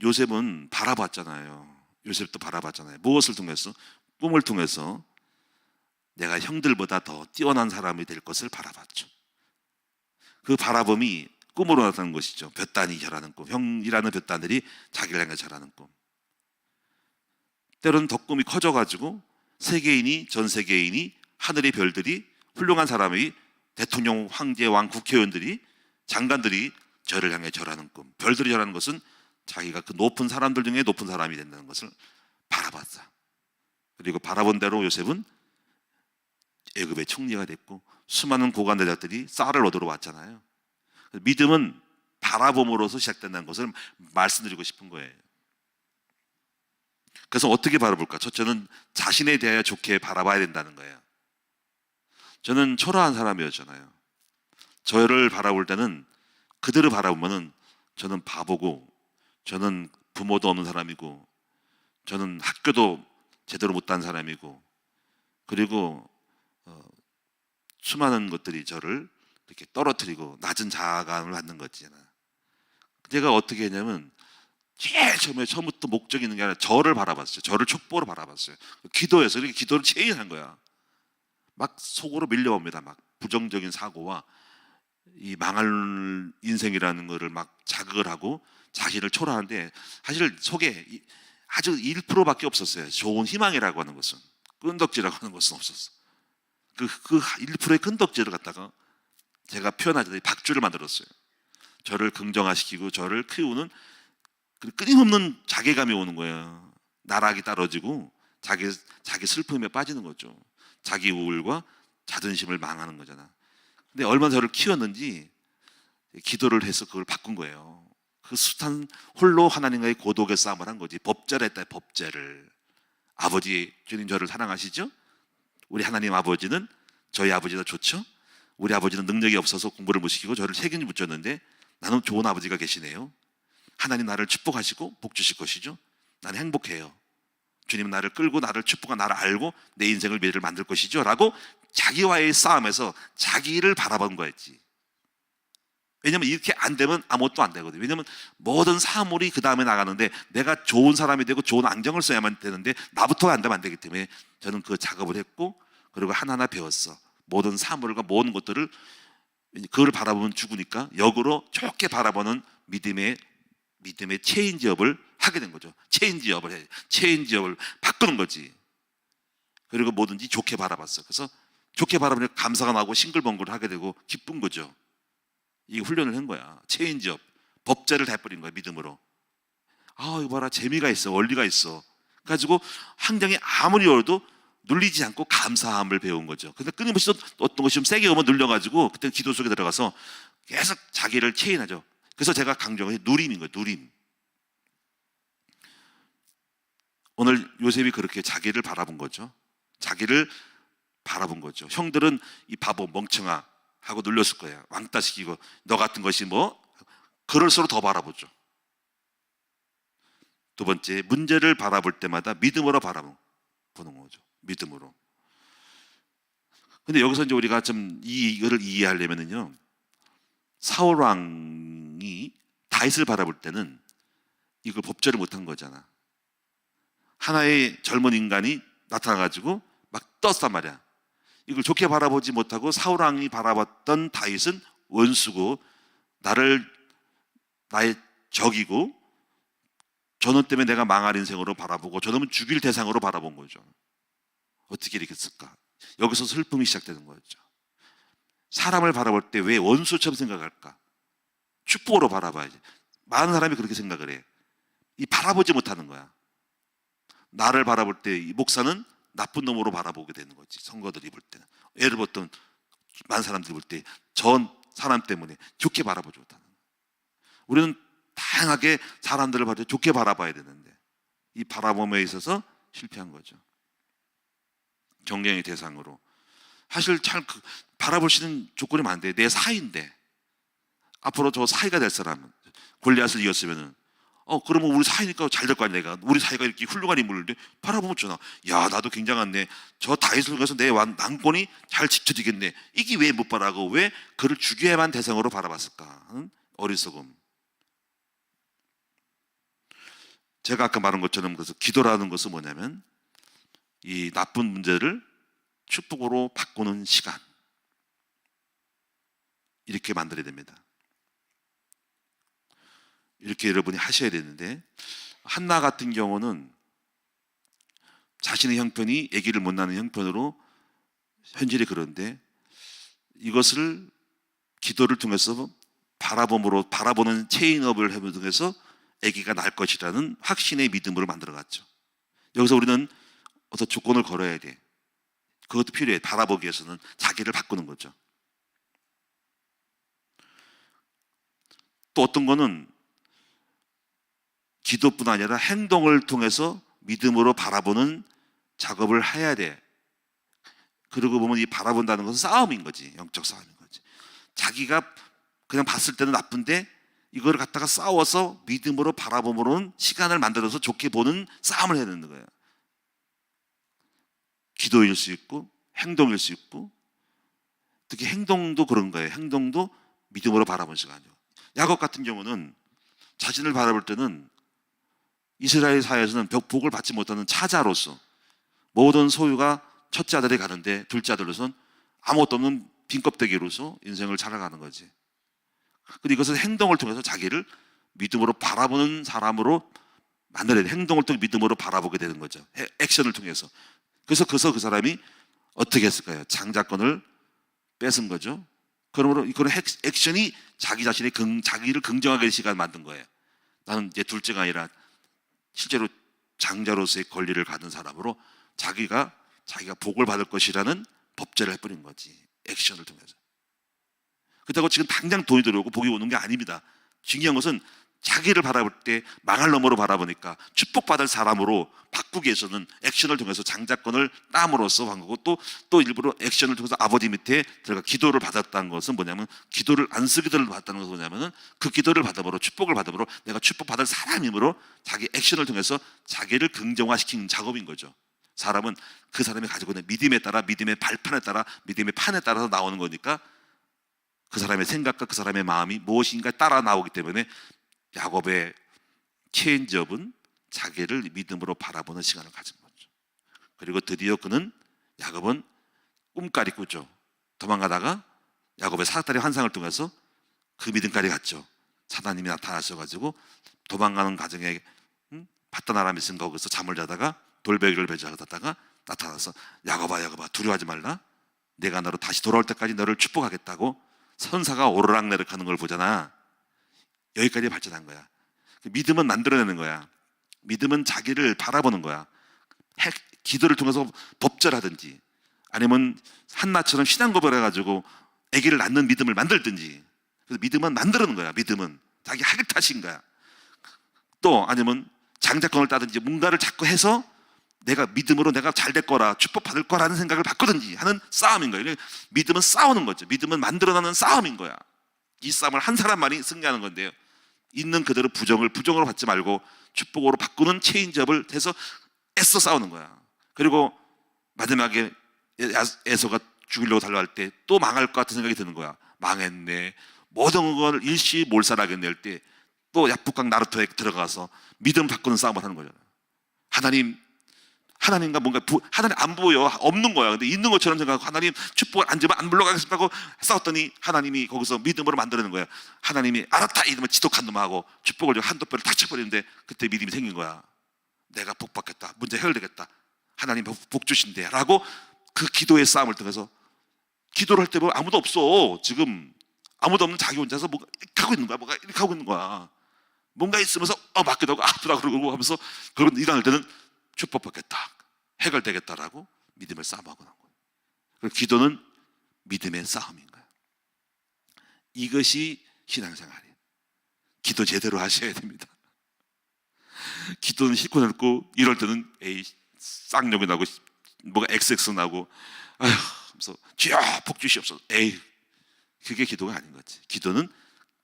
요셉은 바라봤잖아요. 요셉도 바라봤잖아요. 무엇을 통해서? 꿈을 통해서 내가 형들보다 더 뛰어난 사람이 될 것을 바라봤죠. 그 바라봄이 꿈으로 나타난 것이죠. 볕단이 절하는 꿈, 형이라는 볕단들이 자기를 향해 절하는 꿈. 때로는 더 꿈이 커져가지고 세계인이, 전 세계인이, 하늘의 별들이, 훌륭한 사람이, 대통령, 황제, 왕, 국회의원들이, 장관들이 저를 향해 절하는 꿈. 별들이 절하는 것은 자기가 그 높은 사람들 중에 높은 사람이 된다는 것을 바라봤다. 그리고 바라본 대로 요셉은 애굽의 총리가 됐고 수많은 고관 대작들이 쌀을 얻으러 왔잖아요. 믿음은 바라봄으로서 시작된다는 것을 말씀드리고 싶은 거예요. 그래서 어떻게 바라볼까? 첫째는 자신에 대하여 좋게 바라봐야 된다는 거예요. 저는 초라한 사람이었잖아요. 저를 바라볼 때는 그들을 바라보면은 저는 바보고, 저는 부모도 없는 사람이고, 저는 학교도 제대로 못한 사람이고, 그리고 수많은 것들이 저를 이렇게 떨어뜨리고 낮은 자아감을 갖는 거잖아요. 제가 어떻게 했냐면 제일 처음부터 목적이 있는 게 아니라 저를 바라봤어요. 저를 촉보로 바라봤어요. 기도해서 이렇게 기도를 체인한 거야. 막 속으로 밀려옵니다. 막 부정적인 사고와 이 망할 인생이라는 거를 막 자극을 하고 자신을 초라하는데 사실 속에 아주 1%밖에 없었어요. 좋은 희망이라고 하는 것은, 끈덕지라고 하는 것은 없었어. 그 1%의 끈덕지를 갖다가 제가 표현하자면 박쥐를 만들었어요. 저를 긍정화시키고 저를 키우는 끊임없는 자괴감이 오는 거예요. 나락이 떨어지고 자기 슬픔에 빠지는 거죠. 자기 우울과 자존심을 망하는 거잖아. 근데 얼마나 저를 키웠는지 기도를 해서 그걸 바꾼 거예요. 그 숱한 홀로 하나님과의 고독의 싸움을 한 거지. 법제를 했다. 법제를. 아버지, 주님 저를 사랑하시죠? 우리 하나님 아버지는, 저희 아버지가 좋죠? 우리 아버지는 능력이 없어서 공부를 못 시키고 저를 책임을 묻혔는데 나는 좋은 아버지가 계시네요. 하나님 나를 축복하시고 복 주실 것이죠. 나는 행복해요. 주님은 나를 끌고 나를 축복하고 나를 알고 내 인생을 미래를 만들 것이죠 라고 자기와의 싸움에서 자기를 바라본 거였지. 왜냐면 이렇게 안 되면 아무것도 안 되거든요. 왜냐면 모든 사물이 그 다음에 나가는데 내가 좋은 사람이 되고 좋은 안경을 써야만 되는데 나부터 안 되면 안 되기 때문에 저는 그 작업을 했고, 그리고 하나하나 배웠어. 모든 사물과 모든 것들을, 그걸 바라보면 죽으니까 역으로 좋게 바라보는 믿음의 체인지업을 하게 된 거죠. 체인지업을 바꾸는 거지. 그리고 뭐든지 좋게 바라봤어. 그래서 좋게 바라보니까 감사가 나고 싱글벙글 하게 되고 기쁜 거죠. 이 훈련을 한 거야. 체인지업, 법제를 다 해버린 거야. 믿음으로. 아, 이거 봐라, 재미가 있어, 원리가 있어. 가지고 환경이 아무리 어려도 눌리지 않고 감사함을 배운 거죠. 근데 끊임없이 어떤 것이 좀 세게 오면 눌려가지고 그때 기도 속에 들어가서 계속 자기를 체인하죠. 그래서 제가 강조한 게 누림인 거예요. 누림. 오늘 요셉이 그렇게 자기를 바라본 거죠. 자기를 바라본 거죠. 형들은 이 바보 멍청아 하고 눌렸을 거예요. 왕따 시키고 너 같은 것이 뭐, 그럴수록 더 바라보죠. 두 번째, 문제를 바라볼 때마다 믿음으로 바라보는 거죠. 믿음으로. 근데 여기서 이제 우리가 좀 이거를 이해하려면은요, 사울 왕이 다윗을 바라볼 때는 이걸 법제를 못한 거잖아. 하나의 젊은 인간이 나타나가지고 막 떴단 말이야. 이걸 좋게 바라보지 못하고 사울 왕이 바라봤던 다윗은 원수고 나의 적이고 저놈 때문에 내가 망할 인생으로 바라보고 저놈은 죽일 대상으로 바라본 거죠. 어떻게 이렇게 했을까? 여기서 슬픔이 시작되는 거죠. 사람을 바라볼 때 왜 원수처럼 생각할까? 축복으로 바라봐야지. 많은 사람이 그렇게 생각을 해. 이 바라보지 못하는 거야. 나를 바라볼 때 이 목사는 나쁜 놈으로 바라보게 되는 거지. 선거들이 볼 때는. 예를 들었던 많은 사람들이 볼 때 전 사람 때문에 좋게 바라보지 못하는 거야. 우리는 다양하게 사람들을 봐도 좋게 바라봐야 되는데 이 바라봄에 있어서 실패한 거죠. 경쟁의 대상으로. 사실 잘 바라볼 수 있는 조건이 많은데, 내 사이인데 앞으로 저 사이가 될 사람은 골리앗을 이겼으면은 그러면 우리 사이니까 잘 될 거 아니야. 내가 우리 사이가 이렇게 훌륭한 인물인데 바라보면 좋잖아. 야, 나도 굉장한데 저 다윗을 통해서 내 왕권이 잘 지켜지겠네. 이게 왜 못 바라고 왜 그를 죽여야만 대상으로 바라봤을까? 응? 어리석음. 제가 아까 말한 것처럼 그래서 기도라는 것은 뭐냐면 이 나쁜 문제를 축복으로 바꾸는 시간, 이렇게 만들어야 됩니다. 이렇게 여러분이 하셔야 되는데, 한나 같은 경우는 자신의 형편이 아기를 못 낳는 형편으로 현실이 그런데 이것을 기도를 통해서 바라보는 체인업을 통해서 아기가 날 것이라는 확신의 믿음으로 만들어갔죠. 여기서 우리는 어떤 조건을 걸어야 돼. 그것도 필요해. 바라보기 위해서는 자기를 바꾸는 거죠. 또 어떤 거는 기도뿐 아니라 행동을 통해서 믿음으로 바라보는 작업을 해야 돼. 그러고 보면 이 바라본다는 것은 싸움인 거지. 영적 싸움인 거지. 자기가 그냥 봤을 때는 나쁜데 이거를 갖다가 싸워서 믿음으로 바라봄으로는 시간을 만들어서 좋게 보는 싸움을 해야 되는 거예요. 기도일 수 있고 행동일 수 있고, 특히 행동도 그런 거예요. 행동도 믿음으로 바라보는 시간이요. 야곱 같은 경우는 자신을 바라볼 때는 이스라엘 사회에서는 복을 받지 못하는 차자로서 모든 소유가 첫째 아들이 가는데 둘째 아들로서는 아무것도 없는 빈껍데기로서 인생을 살아가는 거지. 근데 이것은 행동을 통해서 자기를 믿음으로 바라보는 사람으로 만들어야 돼. 행동을 통해 믿음으로 바라보게 되는 거죠. 액션을 통해서. 그래서 그 사람이 어떻게 했을까요? 장자권을 뺏은 거죠. 그러므로 이런 액션이 자기 자신의 자기를 긍정하게 시간을 만든 거예요. 나는 이제 둘째가 아니라 실제로 장자로서의 권리를 갖는 사람으로 자기가 복을 받을 것이라는 법제를 해버린 거지. 액션을 통해서. 그렇다고 지금 당장 돈이 들어오고 복이 오는 게 아닙니다. 중요한 것은 자기를 바라볼 때 망할 너머로 바라보니까 축복받을 사람으로 바꾸기 위해서는 액션을 통해서 장자권을 땀으로써 한 거고, 또 일부러 액션을 통해서 아버지 밑에 들어가 기도를 받았다는 것은 뭐냐면, 기도를 안쓰 기도를 받았다는 것은 뭐냐면은 그 기도를 받음으로, 축복을 받음으로 내가 축복받을 사람이므로 자기 액션을 통해서 자기를 긍정화시키는 작업인 거죠. 사람은 그 사람이 가지고 있는 믿음에 따라, 믿음의 발판에 따라, 믿음의 판에 따라서 나오는 거니까 그 사람의 생각과 그 사람의 마음이 무엇인가 따라 나오기 때문에 야곱의 체인지업은 자기를 믿음으로 바라보는 시간을 가진 거죠. 그리고 드디어 야곱은 꿈까지 꾸죠. 도망가다가 야곱의 사닥다리 환상을 통해서 그 믿음까지 갔죠. 사단님이 나타나셔가지고 도망가는 과정에 바단 아람이 있은 거기서 잠을 자다가 돌베개를 배제하다가 나타나서 야곱아 야곱아 두려워하지 말라, 내가 너로 다시 돌아올 때까지 너를 축복하겠다고 선사가 오르락내락 하는 걸 보잖아. 여기까지 발전한 거야. 믿음은 만들어내는 거야. 믿음은 자기를 바라보는 거야. 기도를 통해서 법절하든지 아니면 한나처럼 신앙 고백을 해가지고 아기를 낳는 믿음을 만들든지. 그래서 믿음은 만드는 거야. 믿음은 자기 하길 탓인 거야. 또 아니면 장자권을 따든지 뭔가를 자꾸 해서 내가 믿음으로 내가 잘 될 거라, 축복받을 거라는 생각을 바꾸든지 하는 싸움인 거예요. 믿음은 싸우는 거죠. 믿음은 만들어내는 싸움인 거야. 이 싸움을 한 사람만이 승리하는 건데요, 있는 그대로 부정으로 받지 말고 축복으로 바꾸는 체인지업을 해서 애써 싸우는 거야. 그리고 마지막에 에서가 죽이려고 달려갈 때 또 망할 것 같은 생각이 드는 거야. 망했네, 모든 걸 일시몰살하겠네 할 때 또 야프강 나루토에 들어가서 믿음 바꾸는 싸움을 하는 거잖아. 하나님과 뭔가 하나님 안 보여, 없는 거야. 근데 있는 것처럼 생각하고 하나님 축복을 안 주면 안 물러가겠습니다 하고 싸웠더니 하나님이 거기서 믿음으로 만들어내는 거야. 하나님이 알았다 이러면 지독한 놈하고 축복을 한두 뼈를 탁 쳐버리는데 그때 믿음이 생긴 거야. 내가 복 받겠다, 문제 해결되겠다, 하나님 복 주신대 라고 그 기도의 싸움을 통해서, 기도를 할 때 보면 아무도 없어. 지금 아무도 없는 자기 혼자서 뭔가 이렇게 하고 있는 거야. 뭔가 이렇게 하고 있는 거야. 뭔가 있으면서 맞기도 하고 아프다 그러고 하면서 그런 일어날 때는 축복받겠다, 해결되겠다라고 믿음을 싸움하고 나온 거예요. 그리고 기도는 믿음의 싸움인 거예요. 이것이 신앙생활이에요. 기도 제대로 하셔야 됩니다. 기도는 실컷 해놓고 이럴 때는 쌍욕이 나고 뭐가 XX 나고 아휴 하면서 주여 복 주시옵소서. 그게 기도가 아닌 거지. 기도는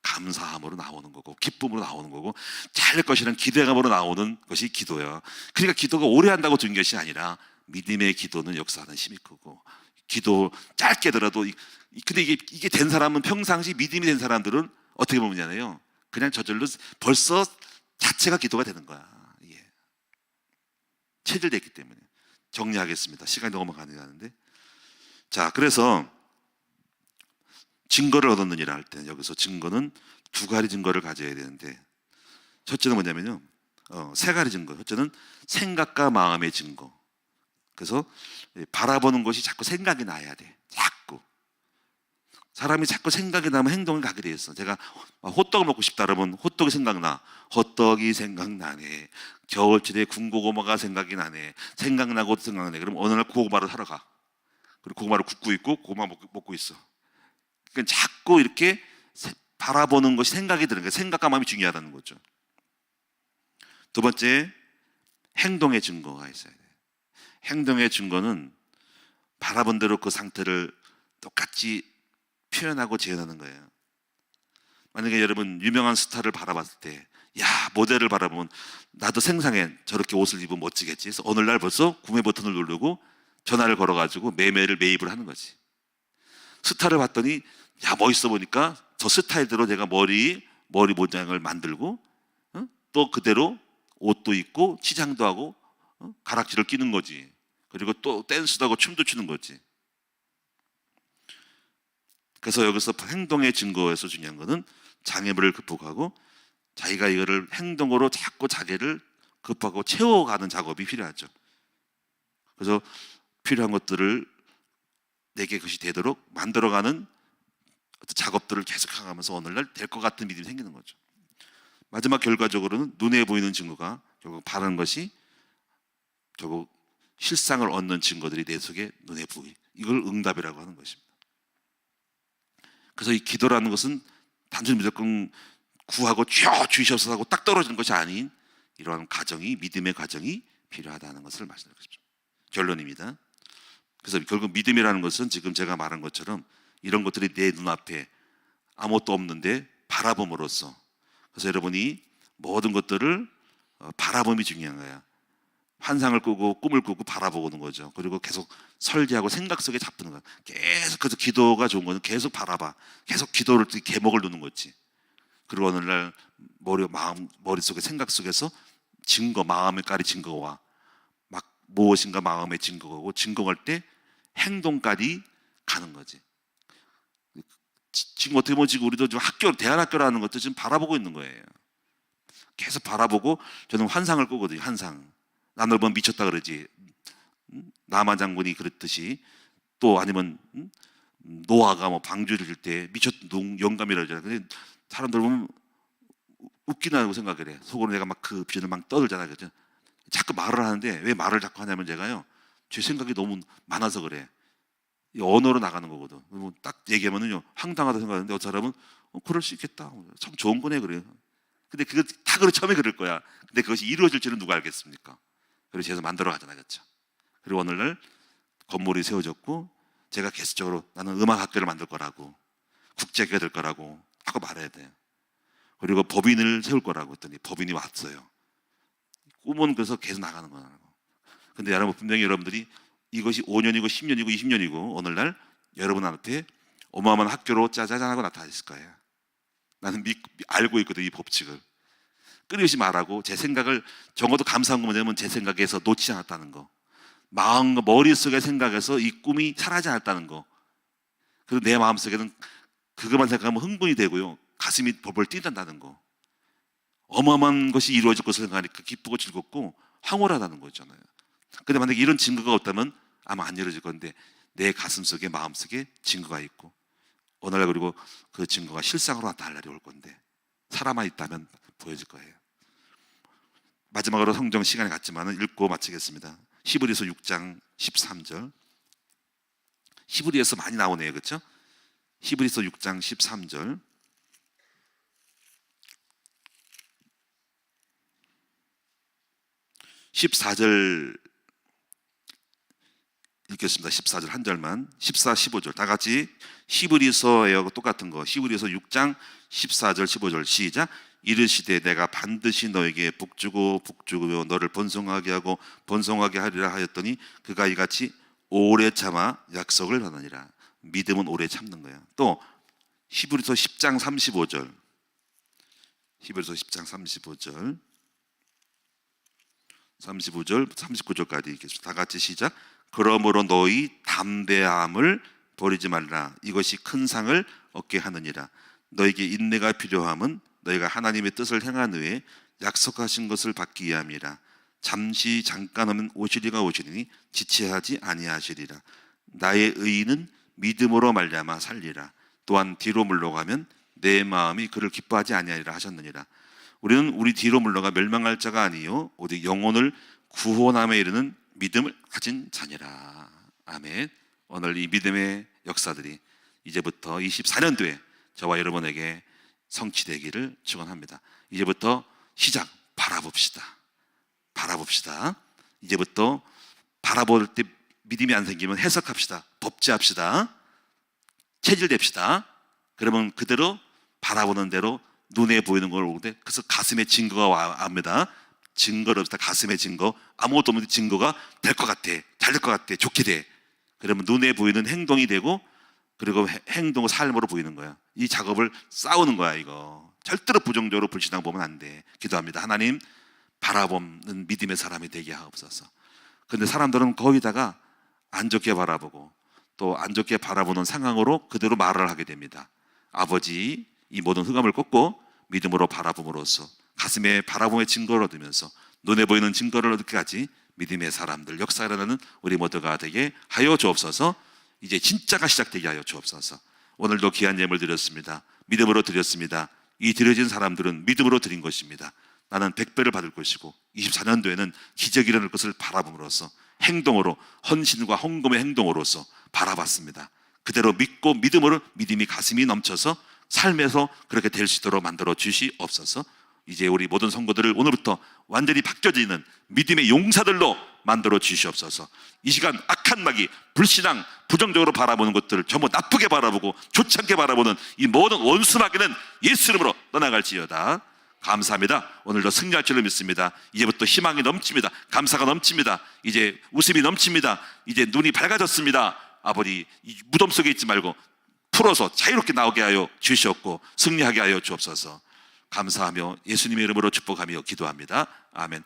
감사함으로 나오는 거고 기쁨으로 나오는 거고 잘 될 것이라는 기대감으로 나오는 것이 기도야. 그러니까 기도가 오래 한다고 된 것이 아니라 믿음의 기도는 역사하는 힘이 크고, 기도 짧게 들어도 근데 이게 된 사람은, 평상시 믿음이 된 사람들은 어떻게 보면요, 그냥 저절로 벌써 자체가 기도가 되는 거야. 이게 체질됐기 때문에. 정리하겠습니다. 시간이 너무 많이 가는데. 자, 그래서 증거를 얻었느니라 할 때 여기서 증거는 두 가지 증거를 가져야 되는데, 첫째는 뭐냐면요, 세 가지 증거. 첫째는 생각과 마음의 증거. 그래서 바라보는 것이 자꾸 생각이 나야 돼. 자꾸 사람이 자꾸 생각이 나면 행동을 가게 돼 있어. 제가 호떡을 먹고 싶다 그러면 호떡이 생각나. 호떡이 생각나네. 겨울철에 군고구마가 생각이 나네. 생각나고 생각나네. 그럼 어느 날 고구마를 사러 가. 그리고 고구마를 굽고 있고 고구마 먹고 있어. 그러니까 자꾸 이렇게 바라보는 것이 생각이 드는 거예요. 생각과 마음이 중요하다는 거죠. 두 번째, 행동의 증거가 있어야 돼요. 행동의 증거는 바라본 대로 그 상태를 똑같이 표현하고 재현하는 거예요. 만약에 여러분 유명한 스타를 바라봤을 때, 모델을 바라보면 나도 생생해, 저렇게 옷을 입으면 멋지겠지. 그래서 어느 날 벌써 구매 버튼을 누르고 전화를 걸어가지고 매입을 하는 거지. 스타를 봤더니 멋있어 보니까 저 스타일대로 내가 머리 모양을 만들고 또 그대로 옷도 입고 치장도 하고 가락지를 끼는 거지. 그리고 또 댄스도 하고 춤도 추는 거지. 그래서 여기서 행동의 증거에서 중요한 거는 장애물을 극복하고 자기가 이거를 행동으로 자꾸 자기를 극복하고 채워가는 작업이 필요하죠. 그래서 필요한 것들을 내게 그것이 되도록 만들어가는 작업들을 계속 하면서 오늘날 될 것 같은 믿음이 생기는 거죠. 마지막 결과적으로는 눈에 보이는 증거가 결국 바른 것이 결국 실상을 얻는 증거들이 내 속에 눈에 보이. 이걸 응답이라고 하는 것입니다. 그래서 이 기도라는 것은 단순히 무조건 구하고 주시옵소서 하고 딱 떨어지는 것이 아닌 이러한 과정이, 믿음의 과정이 필요하다는 것을 말씀드리고 싶습니다. 결론입니다. 그래서 결국 믿음이라는 것은 지금 제가 말한 것처럼 이런 것들이 내 눈앞에 아무것도 없는데 바라봄으로써, 그래서 여러분이 모든 것들을 바라봄이 중요한 거야. 환상을 꾸고 꿈을 꾸고 바라보는 거죠. 그리고 계속 설계하고 생각 속에 잡는 거야. 계속. 그래서 기도가 좋은 거는 계속 바라봐. 계속 기도를 계목을 두는 거지. 그리고 어느 날 머릿속에 생각 속에서 증거, 마음의 깔이 증거와 막 무엇인가 마음의 증거가 오고, 증거할 때 행동까지 가는 거지. 지금 어떻게 보면 지금 우리도 좀 대안학교라는 것도 지금 바라보고 있는 거예요. 계속 바라보고, 저는 환상을 꾸거든요. 환상. 남들 보면 미쳤다 그러지. 남한 장군이 그랬듯이, 또 아니면 노아가 뭐 방주를 줄 때 미쳤던 영감이라 그러잖아요. 근데 사람들 보면 웃기다고 생각을 해. 속으로 내가 막 그 비전을 막 떠들잖아요. 그죠? 자꾸 말을 하는데, 왜 말을 자꾸 하냐면 제가요, 제 생각이 너무 많아서 그래. 이 언어로 나가는 거거든. 딱 얘기하면은요, 황당하다 생각하는데 어떤 사람은 그럴 수 있겠다. 참 좋은 거네 그래요. 근데 그거 다 처음에 그럴 거야. 근데 그것이 이루어질지는 누가 알겠습니까? 그래서 제가 만들어 가잖아요. 그렇죠? 그리고 오늘날 건물이 세워졌고, 제가 계속적으로 나는 음악학교를 만들 거라고, 국제학교가 될 거라고 하고 말해야 돼요. 그리고 법인을 세울 거라고 했더니 법인이 왔어요. 꿈은 그래서 계속 나가는 거라고. 근데 여러분, 분명히 여러분들이 이것이 5년이고 10년이고 20년이고 오늘날 여러분한테 어마어마한 학교로 짜자잔하고 나타났을 거예요. 나는 알고 있거든, 이 법칙을. 끊임없이 말하고, 제 생각을 적어도 감사한 거 뭐냐면 제 생각에서 놓치지 않았다는 거, 마음과 머릿속의 생각에서 이 꿈이 사라지지 않았다는 거. 그리고 내 마음속에는 그것만 생각하면 흥분이 되고요, 가슴이 벌벌 뛴다는 거. 어마어마한 것이 이루어질 것을 생각하니까 기쁘고 즐겁고 황홀하다는 거잖아요. 근데 만약에 이런 증거가 없다면 아마 안 이루어질 건데, 내 가슴속에, 마음속에 증거가 있고, 어느 날 그리고 그 증거가 실상으로 나타날 날이 올 건데, 사람만 있다면 보여질 거예요. 마지막으로 성경 시간이 갔지만 읽고 마치겠습니다. 히브리서 6장 13절. 히브리에서 많이 나오네요. 그렇죠? 히브리서 6장 13절. 14절 읽겠습니다. 14절 한 절만. 14, 15절 다 같이 히브리서하고 똑같은 거. 히브리서 6장 14절 15절 시작. 이르시되 내가 반드시 너에게 복주고 복주며 너를 번성하게 하고 번성하게 하리라 하였더니 그가 이같이 오래 참아 약속을 하느니라. 믿음은 오래 참는 거야. 또 히브리서 10장 35절. 히브리서 10장 35절 39절까지 읽겠습니다. 다 같이 시작. 그러므로 너희 담대함을 버리지 말라. 이것이 큰 상을 얻게 하느니라. 너에게 인내가 필요함은 너희가 하나님의 뜻을 행한 후에 약속하신 것을 받기 위함이라. 잠깐 하면 오시리가 오시리니 지체하지 아니하시리라. 나의 의인은 믿음으로 말미암아 살리라. 또한 뒤로 물러가면 내 마음이 그를 기뻐하지 아니하리라 하셨느니라. 우리는 우리 뒤로 물러가 멸망할 자가 아니요 오직 영혼을 구원함에 이르는 믿음을 가진 자니라. 아멘. 오늘 이 믿음의 역사들이 이제부터 24년도에 저와 여러분에게 성취되기를 축원합니다. 이제부터 시작. 바라봅시다. 이제부터 바라볼 때 믿음이 안 생기면 해석합시다. 법제합시다. 체질됩시다. 그러면 그대로 바라보는 대로 눈에 보이는 걸 오는데, 그래서 가슴에 증거가 옵니다. 증거를 없다. 가슴에 증거. 아무것도 없는데 증거가 될 것 같아. 잘 될 것 같아. 좋게 돼. 그러면 눈에 보이는 행동이 되고, 그리고 행동을 삶으로 보이는 거야. 이 작업을 싸우는 거야. 이거 절대로 부정적으로 불신앙 보면 안 돼. 기도합니다. 하나님, 바라보는 믿음의 사람이 되게 하옵소서. 근데 사람들은 거기다가 안 좋게 바라보고 또 안 좋게 바라보는 상황으로 그대로 말을 하게 됩니다. 아버지, 이 모든 흑암을 꺾고 믿음으로 바라봄으로써 가슴에 바라봄의 증거를 얻으면서 눈에 보이는 증거를 얻기까지 믿음의 사람들, 역사가 일어나는 우리 모두가 되게 하여 주옵소서. 이제 진짜가 시작되게 하여 주옵소서. 오늘도 귀한 예물 드렸습니다. 믿음으로 드렸습니다. 이 드려진 사람들은 믿음으로 드린 것입니다. 나는 100배를 받을 것이고 24년도에는 기적이 일어날 것을 바라봄으로써 행동으로, 헌신과 헌금의 행동으로서 바라봤습니다. 그대로 믿고 믿음이 가슴이 넘쳐서 삶에서 그렇게 될 수 있도록 만들어 주시옵소서. 이제 우리 모든 성도들을 오늘부터 완전히 바뀌어지는 믿음의 용사들로 만들어 주시옵소서. 이 시간 악한 마귀, 불신앙, 부정적으로 바라보는 것들을 전부 나쁘게 바라보고 좋지 않게 바라보는 이 모든 원수 마귀는 예수 이름으로 떠나갈지어다. 감사합니다. 오늘도 승리할 줄로 믿습니다. 이제부터 희망이 넘칩니다. 감사가 넘칩니다. 이제 웃음이 넘칩니다. 이제 눈이 밝아졌습니다. 아버지, 이 무덤 속에 있지 말고 풀어서 자유롭게 나오게 하여 주시옵고 승리하게 하여 주옵소서. 감사하며 예수님의 이름으로 축복하며 기도합니다. 아멘.